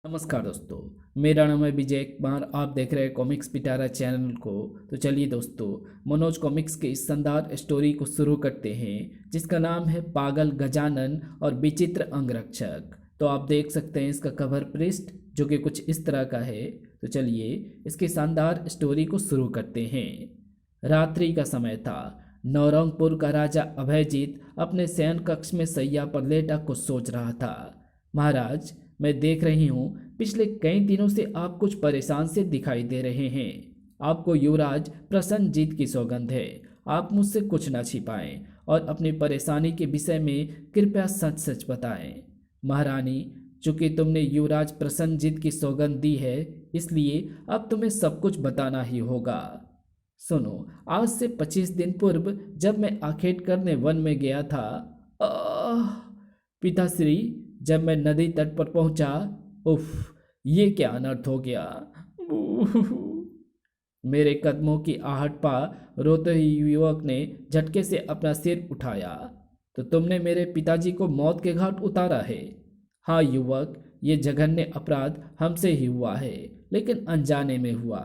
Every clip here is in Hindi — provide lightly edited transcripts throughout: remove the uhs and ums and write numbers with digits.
नमस्कार दोस्तों। मेरा नाम है विजय कुमार। आप देख रहे हैं कॉमिक्स पिटारा चैनल को। तो चलिए दोस्तों, मनोज कॉमिक्स के इस शानदार स्टोरी को शुरू करते हैं जिसका नाम है पागल गजानन और विचित्र अंगरक्षक। तो आप देख सकते हैं इसका कवर पृष्ठ जो कि कुछ इस तरह का है। तो चलिए इसकी शानदार स्टोरी को शुरू करते हैं। रात्रि का समय था। नौरंगपुर का राजा अभयजीत अपने शयन कक्ष में सैया पर लेटा कुछ सोच रहा था। महाराज, मैं देख रही हूँ पिछले कई दिनों से आप कुछ परेशान से दिखाई दे रहे हैं। आपको युवराज प्रसन्नजीत की सौगंध है। आप मुझसे कुछ न छिपाएं और अपनी परेशानी के विषय में कृपया सच सच बताएं। महारानी, चूंकि तुमने युवराज प्रसन्नजीत की सौगंध दी है इसलिए अब तुम्हें सब कुछ बताना ही होगा। सुनो, आज से 25 दिन पूर्व जब मैं आखेट करने वन में गया था, आह, पिताश्री, जब मैं नदी तट पर पहुंचा, उफ, ये क्या अनर्थ हो गया। बूह। मेरे कदमों की आहट पा रोते ही युवक ने झटके से अपना सिर उठाया। तो तुमने मेरे पिताजी को मौत के घाट उतारा है। हाँ युवक, ये जघन्य अपराध हमसे ही हुआ है, लेकिन अनजाने में हुआ।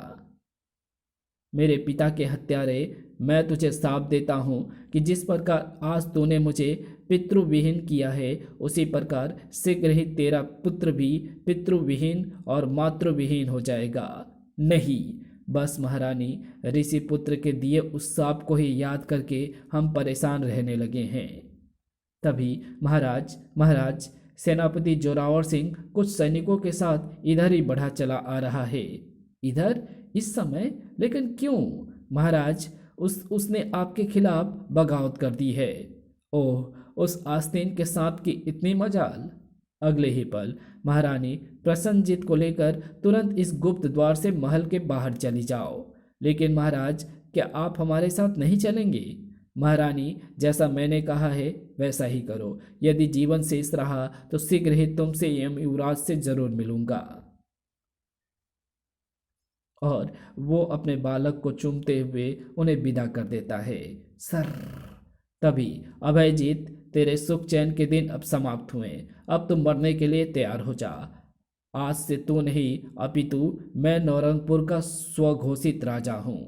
मेरे पिता के हत्यारे, मैं तुझे साफ देता हूँ कि जिस प्रकार आज तूने मुझे पितृविहीन किया है उसी प्रकार शीघ्र ही तेरा पुत्र भी पितृविहीन और मातृविहीन हो जाएगा। नहीं, बस महारानी, ऋषि पुत्र के दिए उस शाप को ही याद करके हम परेशान रहने लगे हैं। तभी महाराज महाराज सेनापति जोरावर सिंह कुछ सैनिकों के साथ इधर ही बढ़ा चला आ रहा है। इधर इस समय? लेकिन क्यों? महाराज, उसने आपके खिलाफ बगावत कर दी है। ओह, उस आस्तीन के सांप की इतनी मजाल। अगले ही पल महारानी, प्रसन्नजीत को लेकर तुरंत इस गुप्त द्वार से महल के बाहर चली जाओ। लेकिन महाराज, क्या आप हमारे साथ नहीं चलेंगे? महारानी, जैसा मैंने कहा है वैसा ही करो। यदि जीवन शेष रहा तो शीघ्र ही तुमसे एवं युवराज से जरूर मिलूंगा। और वो अपने बालक को चूमते हुए उन्हें विदा कर देता है। सर। तभी अभयजीत, तेरे सुख चैन के दिन अब समाप्त हुए। अब तुम मरने के लिए तैयार हो जा। आज से तू नहीं अपितु मैं नौरंगपुर का स्वघोषित राजा हूँ।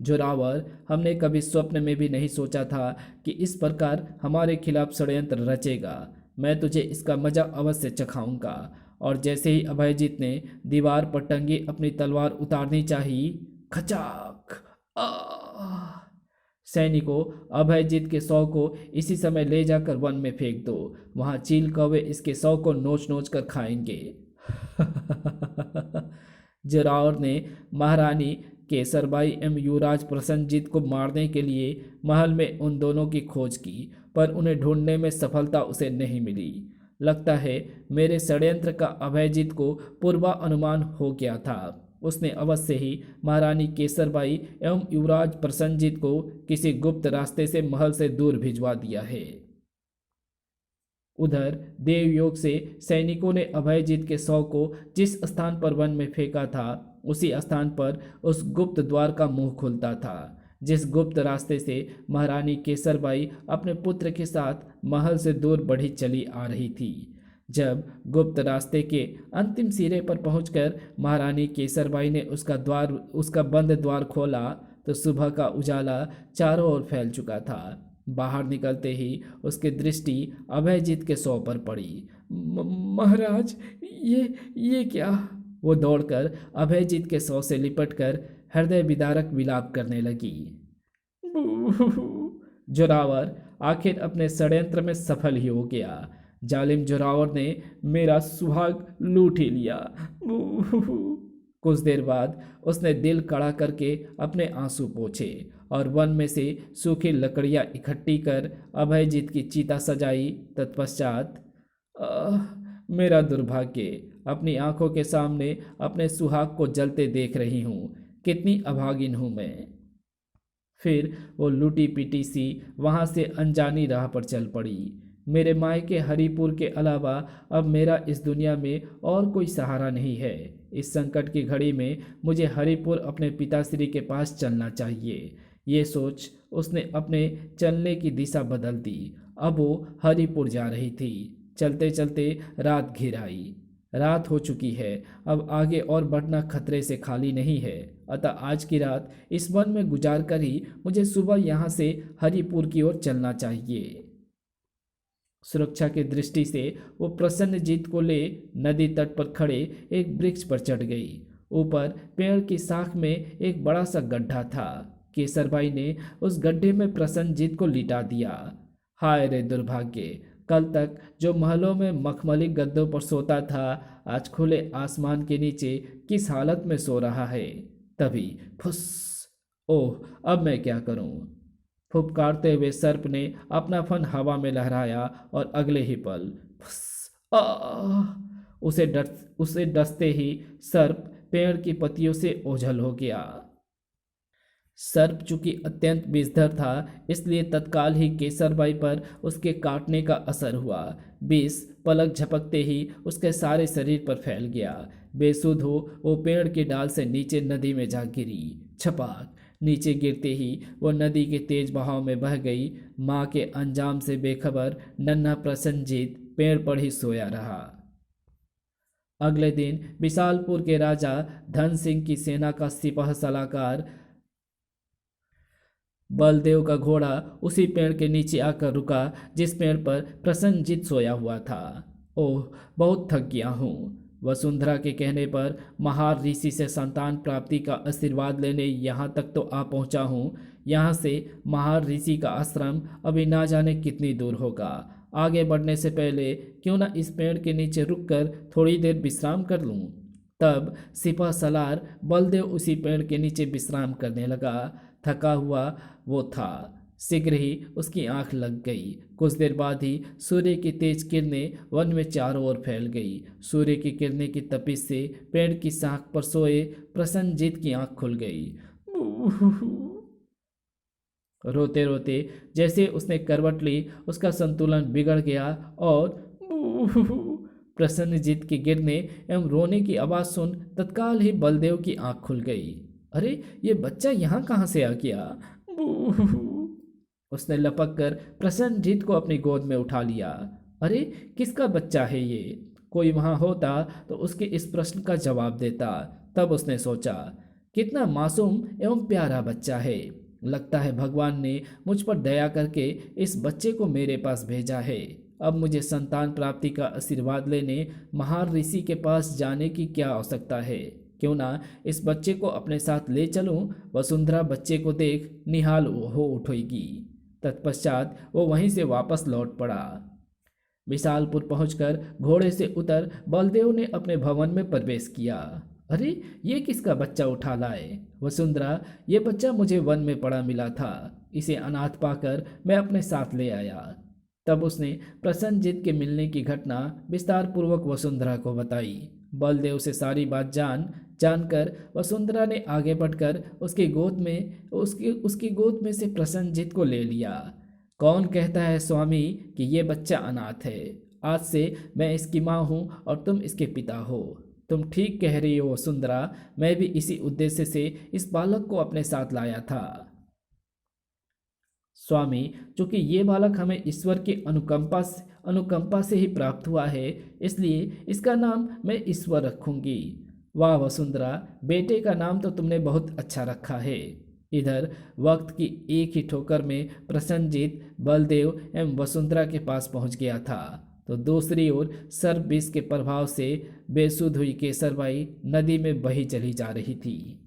जोरावर, हमने कभी स्वप्न में भी नहीं सोचा था कि इस प्रकार हमारे खिलाफ षड्यंत्र रचेगा। मैं तुझे इसका मजा अवश्य चखाऊंगा। और जैसे ही अभयजीत ने दीवार पर टंगी अपनी तलवार उतारनी चाही, खचाक। आह! सैनिकों, अभयजीत के शव को इसी समय ले जाकर वन में फेंक दो। वहां चील कौवे इसके शव को नोच नोच कर खाएंगे। जोरावर ने महारानी केसरबाई एवं युवराज प्रसन्नजीत को मारने के लिए महल में उन दोनों की खोज की, पर उन्हें ढूंढने में सफलता उसे नहीं मिली। लगता है मेरे षड्यंत्र का अभयजीत को पूर्वानुमान हो गया था। उसने अवश्य ही महारानी केसरबाई एवं युवराज प्रसन्नजीत को किसी गुप्त रास्ते से महल से दूर भिजवा दिया है। उधर देवयोग से सैनिकों ने अभयजीत के शव को जिस स्थान पर वन में फेंका था उसी स्थान पर उस गुप्त द्वार का मुंह खुलता था, जिस गुप्त रास्ते से महारानी केसरबाई अपने पुत्र के साथ महल से दूर बढ़ी चली आ रही थी। जब गुप्त रास्ते के अंतिम सिरे पर पहुंचकर महारानी केसरबाई ने उसका बंद द्वार खोला तो सुबह का उजाला चारों ओर फैल चुका था। बाहर निकलते ही उसकी दृष्टि अभयजीत के शव पर पड़ी। महाराज, ये क्या? वो दौड़कर अभयजीत के शव से लिपटकर हृदय विदारक विलाप करने लगी। जोरावर आखिर अपने षड्यंत्र में सफल ही हो गया। जालिम जोरावर ने मेरा सुहाग लूट ही लिया। कुछ देर बाद उसने दिल कड़ा करके अपने आंसू पोंछे और वन में से सूखी लकड़ियां इकट्ठी कर अभयजीत की चिता सजाई। तत्पश्चात, मेरा दुर्भाग्य, अपनी आंखों के सामने अपने सुहाग को जलते देख रही हूँ। कितनी अभागिन हूँ मैं। फिर वो लूटी पीटी सी वहां से अनजानी राह पर चल पड़ी। मेरे मायके हरिपुर के अलावा अब मेरा इस दुनिया में और कोई सहारा नहीं है। इस संकट की घड़ी में मुझे हरिपुर अपने पिताश्री के पास चलना चाहिए। ये सोच उसने अपने चलने की दिशा बदल दी। अब वो हरिपुर जा रही थी। चलते चलते रात घिर आई। रात हो चुकी है, अब आगे और बढ़ना खतरे से खाली नहीं है। अतः आज की रात इस वन में गुजार कर ही मुझे सुबह यहाँ से हरिपुर की ओर चलना चाहिए। सुरक्षा की दृष्टि से वो प्रसन्नजीत को ले नदी तट पर खड़े एक वृक्ष पर चढ़ गई। ऊपर पेड़ की शाख में एक बड़ा सा गड्ढा था। केसरबाई ने उस गड्ढे में प्रसन्नजीत को लिटा दिया। हाय रे दुर्भाग्य, कल तक जो महलों में मखमली गद्दों पर सोता था, आज खुले आसमान के नीचे किस हालत में सो रहा है। तभी फुस, ओह, अब मैं क्या करूं। फुफकारते हुए सर्प ने अपना फन हवा में लहराया और अगले ही पल फुस, उसे डसते ही सर्प पेड़ की पत्तियों से ओझल हो गया। सर्प चूंकि अत्यंत विषधर था, इसलिए तत्काल ही केसरबाई पर उसके काटने का असर हुआ। विष पलक झपकते ही उसके सारे शरीर पर फैल गया। बेसुध हो वो पेड़ की डाल से नीचे नदी में जा गिरी। छपाक, नीचे गिरते ही वो नदी के तेज बहाव में बह गई। माँ के अंजाम से बेखबर नन्हा प्रसन्नजीत पेड़ पर ही सोया रहा। अगले दिन विशालपुर के राजा धन सिंह की सेना का सिपाह सलाहकार बलदेव का घोड़ा उसी पेड़ के नीचे आकर रुका जिस पेड़ पर प्रसन्नजीत सोया हुआ था। ओह, बहुत थक गया हूँ। वसुंधरा के कहने पर महार ऋषि से संतान प्राप्ति का आशीर्वाद लेने यहाँ तक तो आ पहुँचा हूँ। यहाँ से महार ऋषि का आश्रम अभी ना जाने कितनी दूर होगा। आगे बढ़ने से पहले क्यों ना इस पेड़ के नीचे रुककर थोड़ी देर विश्राम कर लूँ। तब सिपह सलार बलदेव उसी पेड़ के नीचे विश्राम करने लगा। थका हुआ वो था। शीघ्र ही उसकी आंख लग गई। कुछ देर बाद ही सूर्य की तेज किरणें वन में चारों ओर फैल गई। सूर्य की किरणें की तपिश से पेड़ की शाख पर सोए प्रसन्नजीत की आंख खुल गई। रोते रोते जैसे उसने करवट ली, उसका संतुलन बिगड़ गया और प्रसन्नजीत के गिरने एवं रोने की आवाज सुन तत्काल ही बलदेव की आंख खुल गई। अरे, ये बच्चा यहाँ कहाँ से आ गया। उसने लपक कर प्रसन्नजीत को अपनी गोद में उठा लिया। अरे, किसका बच्चा है ये। कोई वहां होता तो उसके इस प्रश्न का जवाब देता। तब उसने सोचा, कितना मासूम एवं प्यारा बच्चा है। लगता है भगवान ने मुझ पर दया करके इस बच्चे को मेरे पास भेजा है। अब मुझे संतान प्राप्ति का आशीर्वाद लेने महार ऋषि के पास जाने की क्या आवश्यकता है। क्यों ना इस बच्चे को अपने साथ ले चलूं। वसुंधरा बच्चे को देख निहाल हो उठेगी। तत्पश्चात वो वहीं से वापस लौट पड़ा। विशालपुर पहुंचकर घोड़े से उतर बलदेव ने अपने भवन में प्रवेश किया। अरे, ये किसका बच्चा उठा लाए। वसुंधरा, ये बच्चा मुझे वन में पड़ा मिला था। इसे अनाथ पाकर मैं अपने साथ ले आया। तब उसने प्रसन्नजीत के मिलने की घटना विस्तार पूर्वक वसुंधरा को बताई। बलदेव से सारी बात जानकर वसुंधरा ने आगे बढ़कर उसकी गोद में से प्रसन्नजीत को ले लिया। कौन कहता है स्वामी कि ये बच्चा अनाथ है। आज से मैं इसकी माँ हूँ और तुम इसके पिता हो। तुम ठीक कह रही हो वसुंधरा, मैं भी इसी उद्देश्य से इस बालक को अपने साथ लाया था। स्वामी, चूंकि ये बालक हमें ईश्वर की अनुकंपा से ही प्राप्त हुआ है, इसलिए इसका नाम मैं ईश्वर रखूंगी। वाह वसुंधरा, बेटे का नाम तो तुमने बहुत अच्छा रखा है। इधर वक्त की एक ही ठोकर में प्रसन्नजीत बलदेव एवं वसुंधरा के पास पहुंच गया था, तो दूसरी ओर सर्प विष के प्रभाव से बेसुध हुई केसरबाई नदी में बही चली जा रही थी।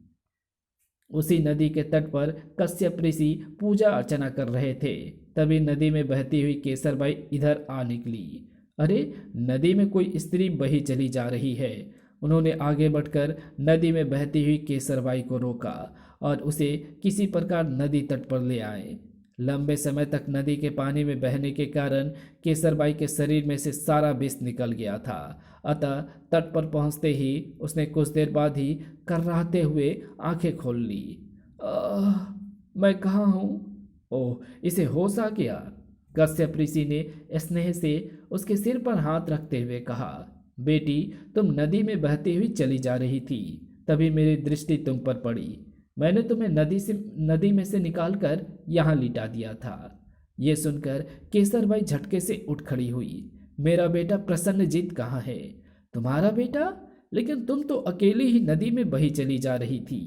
उसी नदी के तट पर कश्यप ऋषि पूजा अर्चना कर रहे थे। तभी नदी में बहती हुई केसरबाई इधर आ निकली। अरे, नदी में कोई स्त्री बही चली जा रही है। उन्होंने आगे बढ़कर नदी में बहती हुई केसरबाई को रोका और उसे किसी प्रकार नदी तट पर ले आए। लंबे समय तक नदी के पानी में बहने के कारण केसरबाई के शरीर में से सारा विष निकल गया था। अतः तट पर पहुंचते ही उसने कुछ देर बाद ही कर्राते हुए आंखें खोल ली। मैं कहाँ हूँ। ओह, इसे होश आ गया। कश्यप ऋषि ने स्नेह से उसके सिर पर हाथ रखते हुए कहा, बेटी, तुम नदी में बहती हुई चली जा रही थी, तभी मेरी दृष्टि तुम पर पड़ी। मैंने तुम्हें नदी में से निकालकर यहाँ लिटा दिया था। ये सुनकर केसरबाई झटके से उठ खड़ी हुई। मेरा बेटा प्रसन्नजीत कहाँ है। तुम्हारा बेटा? लेकिन तुम तो अकेली ही नदी में बही चली जा रही थी।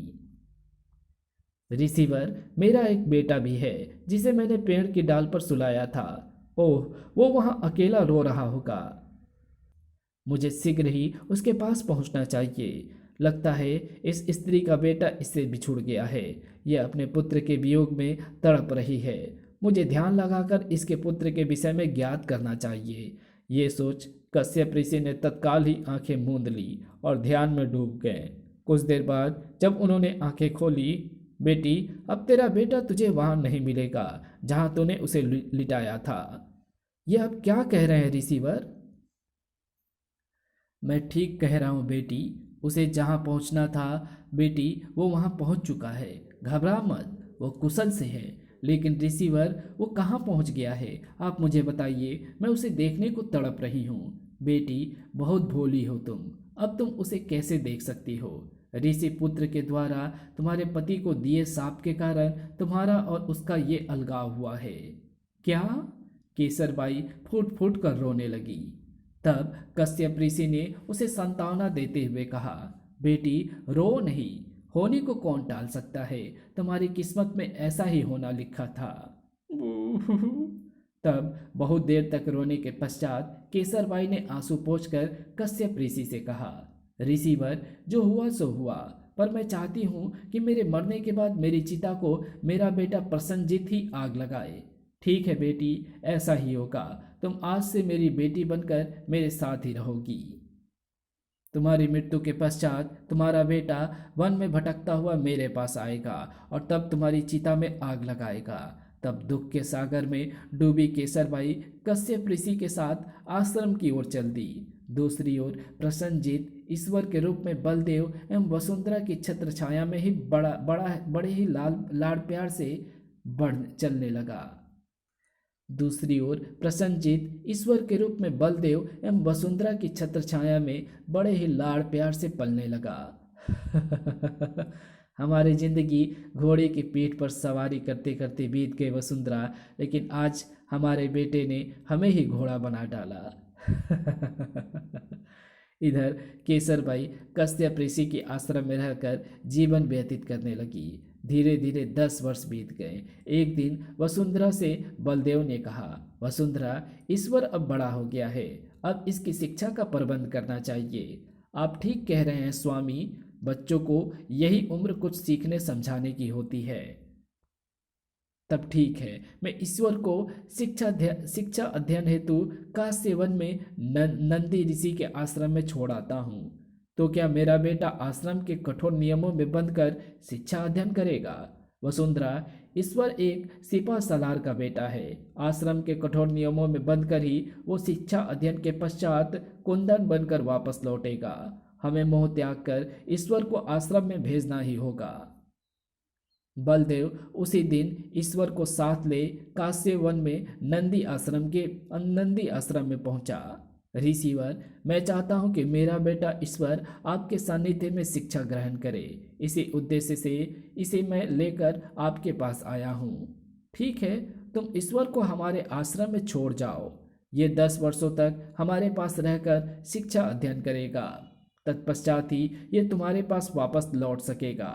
रिसीवर, मेरा एक बेटा भी है जिसे मैंने पेड़ की डाल पर सुलाया था। ओह, वो वहां अकेला रो रहा होगा। मुझे शीघ्र ही उसके पास पहुंचना चाहिए। लगता है इस स्त्री का बेटा इससे बिछुड़ गया है। यह अपने पुत्र के वियोग में तड़प रही है। मुझे ध्यान लगाकर इसके पुत्र के विषय में ज्ञात करना चाहिए। ये सोच कश्यप ऋषि ने तत्काल ही आंखें मूंद ली और ध्यान में डूब गए। कुछ देर बाद जब उन्होंने आंखें खोली, बेटी, अब तेरा बेटा तुझे वहां नहीं मिलेगा जहां तूने उसे लिटाया था। यह अब क्या कह रहे हैं रिसीवर? मैं ठीक कह रहा हूँ बेटी। उसे जहाँ पहुँचना था बेटी, वो वहाँ पहुँच चुका है। घबरा मत, वो कुशल से है। लेकिन रिसीवर, वो कहाँ पहुँच गया है? आप मुझे बताइए, मैं उसे देखने को तड़प रही हूँ। बेटी, बहुत भोली हो तुम। अब तुम उसे कैसे देख सकती हो? ऋषि पुत्र के द्वारा तुम्हारे पति को दिए शाप के कारण तुम्हारा और उसका ये अलगाव हुआ है। क्या? केसरबाई फूट फूट कर रोने लगी। तब कश्यप ऋषि ने उसे सांत्वना देते हुए कहा, बेटी, रो नहीं। होने को कौन टाल सकता है? तुम्हारी किस्मत में ऐसा ही होना लिखा था। तब बहुत देर तक रोने के पश्चात केसरबाई ने आंसू पोंछकर कश्यप ऋषि से कहा, ऋषिवर, जो हुआ सो हुआ, पर मैं चाहती हूँ कि मेरे मरने के बाद मेरी चिता को मेरा बेटा प्रसन्नजीत ही आग लगाए। ठीक है बेटी, ऐसा ही होगा। तुम आज से मेरी बेटी बनकर मेरे साथ ही रहोगी। तुम्हारी मृत्यु के पश्चात तुम्हारा बेटा वन में भटकता हुआ मेरे पास आएगा और तब तुम्हारी चिता में आग लगाएगा। तब दुख के सागर में डूबी केसरबाई कश्यप ऋषि के साथ आश्रम की ओर चल दी। दूसरी ओर प्रसन्नजीत ईश्वर के रूप में बलदेव एवं वसुंधरा की छत्र छाया में ही बड़े ही लाड़ प्यार से बढ़ चलने लगा। दूसरी ओर प्रसन्नजीत ईश्वर के रूप में बलदेव एवं वसुंधरा की छत्र छाया में बड़े ही लाड़ प्यार से पलने लगा। हमारी जिंदगी घोड़े की पीठ पर सवारी करते करते बीत गई वसुंधरा, लेकिन आज हमारे बेटे ने हमें ही घोड़ा बना डाला। इधर केसरबाई कश्यप ऋषि के आश्रम में रहकर जीवन व्यतीत करने लगी। धीरे धीरे 10 वर्ष बीत गए। एक दिन वसुंधरा से बलदेव ने कहा, वसुंधरा, ईश्वर अब बड़ा हो गया है, अब इसकी शिक्षा का प्रबंध करना चाहिए। आप ठीक कह रहे हैं स्वामी, बच्चों को यही उम्र कुछ सीखने समझाने की होती है। तब ठीक है, मैं ईश्वर को शिक्षा अध्ययन हेतु काश्य वन में नंदी ऋषि के आश्रम में छोड़ आता हूँ। तो क्या मेरा बेटा आश्रम के कठोर नियमों में बंधकर शिक्षा अध्ययन करेगा? वसुंधरा, ईश्वर एक सिपा सलार का बेटा है। आश्रम के कठोर नियमों में बंधकर ही वो शिक्षा अध्ययन के पश्चात कुंदन बनकर वापस लौटेगा। हमें मोह त्याग कर ईश्वर को आश्रम में भेजना ही होगा। बलदेव उसी दिन ईश्वर को साथ ले काश्य वन में नंदी आश्रम में पहुंचा। ऋषिवर, मैं चाहता हूं कि मेरा बेटा ईश्वर आपके सानिध्य में शिक्षा ग्रहण करे। इसी उद्देश्य से इसे मैं लेकर आपके पास आया हूं। ठीक है, तुम ईश्वर को हमारे आश्रम में छोड़ जाओ। ये 10 वर्षों तक हमारे पास रहकर शिक्षा अध्ययन करेगा। तत्पश्चात ही ये तुम्हारे पास वापस लौट सकेगा।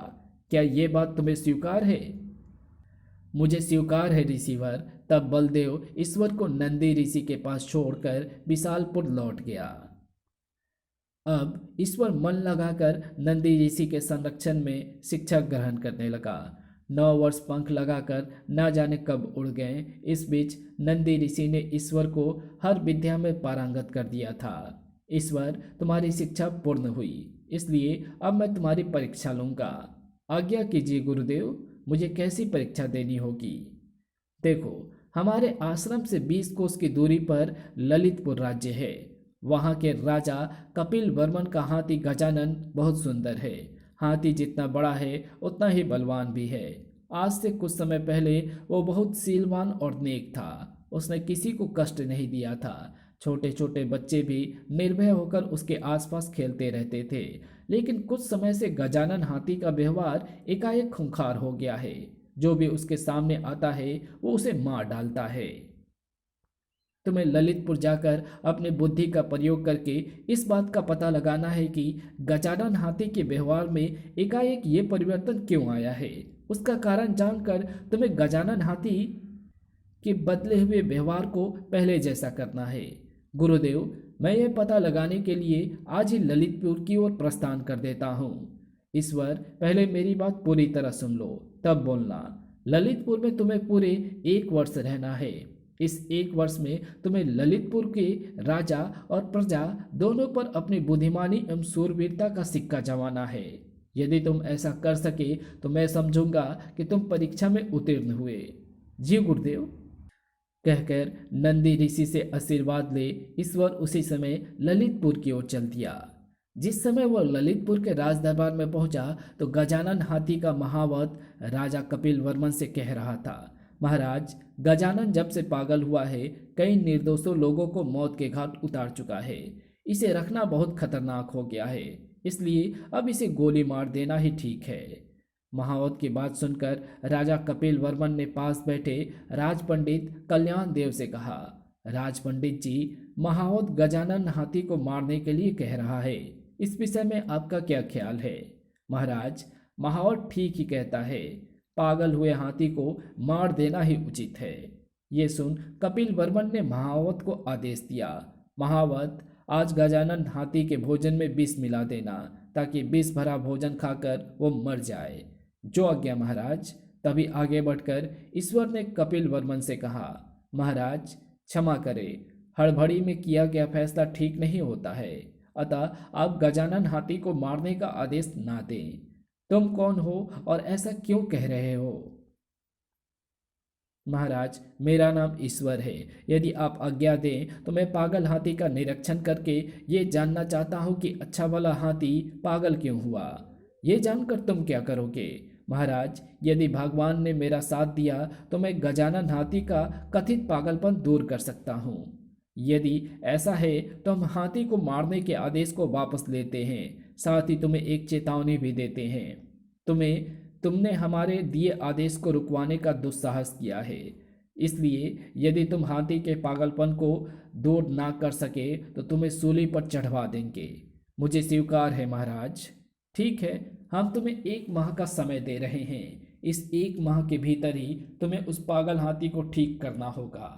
क्या ये बात तुम्हें स्वीकार है? मुझे स्वीकार है ऋषिवर। तब बलदेव ईश्वर को नंदी ऋषि के पास छोड़कर विशालपुर लौट गया। अब ईश्वर मन लगाकर नंदी ऋषि के संरक्षण में शिक्षा ग्रहण करने लगा। 9 वर्ष पंख लगाकर न जाने कब उड़ गए। इस बीच नंदी ऋषि ने ईश्वर को हर विद्या में पारंगत कर दिया था। ईश्वर, तुम्हारी शिक्षा पूर्ण हुई, इसलिए अब मैं तुम्हारी परीक्षा लूंगा। आज्ञा कीजिए गुरुदेव, मुझे कैसी परीक्षा देनी होगी? देखो, हमारे आश्रम से 20 कोस की दूरी पर ललितपुर राज्य है। वहाँ के राजा कपिल वर्मन का हाथी गजानन बहुत सुंदर है। हाथी जितना बड़ा है उतना ही बलवान भी है। आज से कुछ समय पहले वो बहुत सीलवान और नेक था। उसने किसी को कष्ट नहीं दिया था। छोटे छोटे बच्चे भी निर्भय होकर उसके आसपास खेलते रहते थे। लेकिन कुछ समय से गजानन हाथी का व्यवहार एकाएक खूंखार हो गया है। जो भी उसके सामने आता है वो उसे मार डालता है। तुम्हें ललितपुर जाकर अपनी बुद्धि का प्रयोग करके इस बात का पता लगाना है कि गजानन हाथी के व्यवहार में एकाएक ये परिवर्तन क्यों आया है। उसका कारण जानकर तुम्हें गजानन हाथी के बदले हुए व्यवहार को पहले जैसा करना है। गुरुदेव, मैं यह पता लगाने के लिए आज ही ललितपुर की ओर प्रस्थान कर देता हूँ। ईश्वर, पहले मेरी बात पूरी तरह सुन लो, तब बोलना। ललितपुर में तुम्हें पूरे 1 वर्ष रहना है। इस 1 वर्ष में तुम्हें ललितपुर के राजा और प्रजा दोनों पर अपनी बुद्धिमानी एवं शूरवीरता का सिक्का जमाना है। यदि तुम ऐसा कर सके तो मैं समझूंगा कि तुम परीक्षा में उत्तीर्ण हुए। जी गुरुदेव, कहकर नंदी ऋषि से आशीर्वाद ले ईश्वर उसी समय ललितपुर की ओर चल दिया। जिस समय वह ललितपुर के राज दरबार में पहुंचा तो गजानन हाथी का महावत राजा कपिल वर्मन से कह रहा था, महाराज, गजानन जब से पागल हुआ है कई निर्दोषों लोगों को मौत के घाट उतार चुका है। इसे रखना बहुत खतरनाक हो गया है, इसलिए अब इसे गोली मार देना ही ठीक है। महावत की बात सुनकर राजा कपिल वर्मन ने पास बैठे राज पंडित कल्याण देव से कहा, राज पंडित जी, महावत गजानन हाथी को मारने के लिए कह रहा है। इस विषय में आपका क्या ख्याल है? महाराज, महावत ठीक ही कहता है, पागल हुए हाथी को मार देना ही उचित है। ये सुन कपिल वर्मन ने महावत को आदेश दिया, महावत, आज गजानन हाथी के भोजन में विष मिला देना ताकि विष भरा भोजन खाकर वो मर जाए। जो आज्ञा महाराज। तभी आगे बढ़कर ईश्वर ने कपिल वर्मन से कहा, महाराज, क्षमा करें, हड़बड़ी में किया गया फैसला ठीक नहीं होता है, अतः आप गजानन हाथी को मारने का आदेश ना दें। तुम कौन हो और ऐसा क्यों कह रहे हो? महाराज, मेरा नाम ईश्वर है। यदि आप आज्ञा दें तो मैं पागल हाथी का निरीक्षण करके ये जानना चाहता हूँ कि अच्छा वाला हाथी पागल क्यों हुआ। ये जानकर तुम क्या करोगे? महाराज, यदि भगवान ने मेरा साथ दिया तो मैं गजानन हाथी का कथित पागलपन दूर कर सकता हूँ। यदि ऐसा है तो हम हाथी को मारने के आदेश को वापस लेते हैं, साथ ही तुम्हें एक चेतावनी भी देते हैं। तुमने हमारे दिए आदेश को रुकवाने का दुस्साहस किया है, इसलिए यदि तुम हाथी के पागलपन को दूर ना कर सके तो तुम्हें सूली पर चढ़वा देंगे। मुझे स्वीकार है महाराज। ठीक है, हम तुम्हें 1 माह का समय दे रहे हैं। इस 1 माह के भीतर ही तुम्हें उस पागल हाथी को ठीक करना होगा।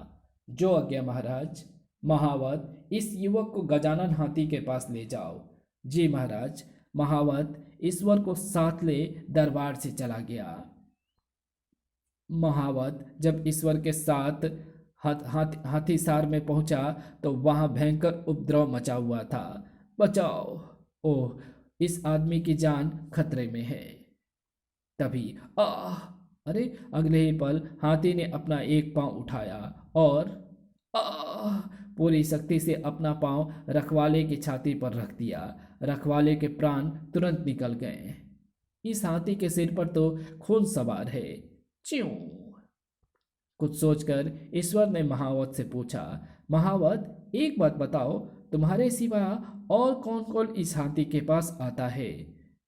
जो आज्ञा महाराज। महावत, इस युवक को गजानन हाथी के पास ले जाओ। जी महाराज। महावत ईश्वर को साथ ले दरबार से चला गया। महावत जब ईश्वर के साथ हाथीसार में पहुंचा तो वहां भयंकर उपद्रव मचा हुआ था। बचाओ! ओह, इस आदमी की जान खतरे में है। तभी अरे! अगले ही पल हाथी ने अपना एक पांव उठाया और पूरी शक्ति से अपना पांव रखवाले की छाती पर रख दिया। रखवाले के प्राण तुरंत निकल गए। इस हाथी के सिर पर तो खून सवार है। च्यों! कुछ सोचकर ईश्वर ने महावत से पूछा, महावत, एक बात बताओ, तुम्हारे सिवा और कौन कौन इस हाथी के पास आता है?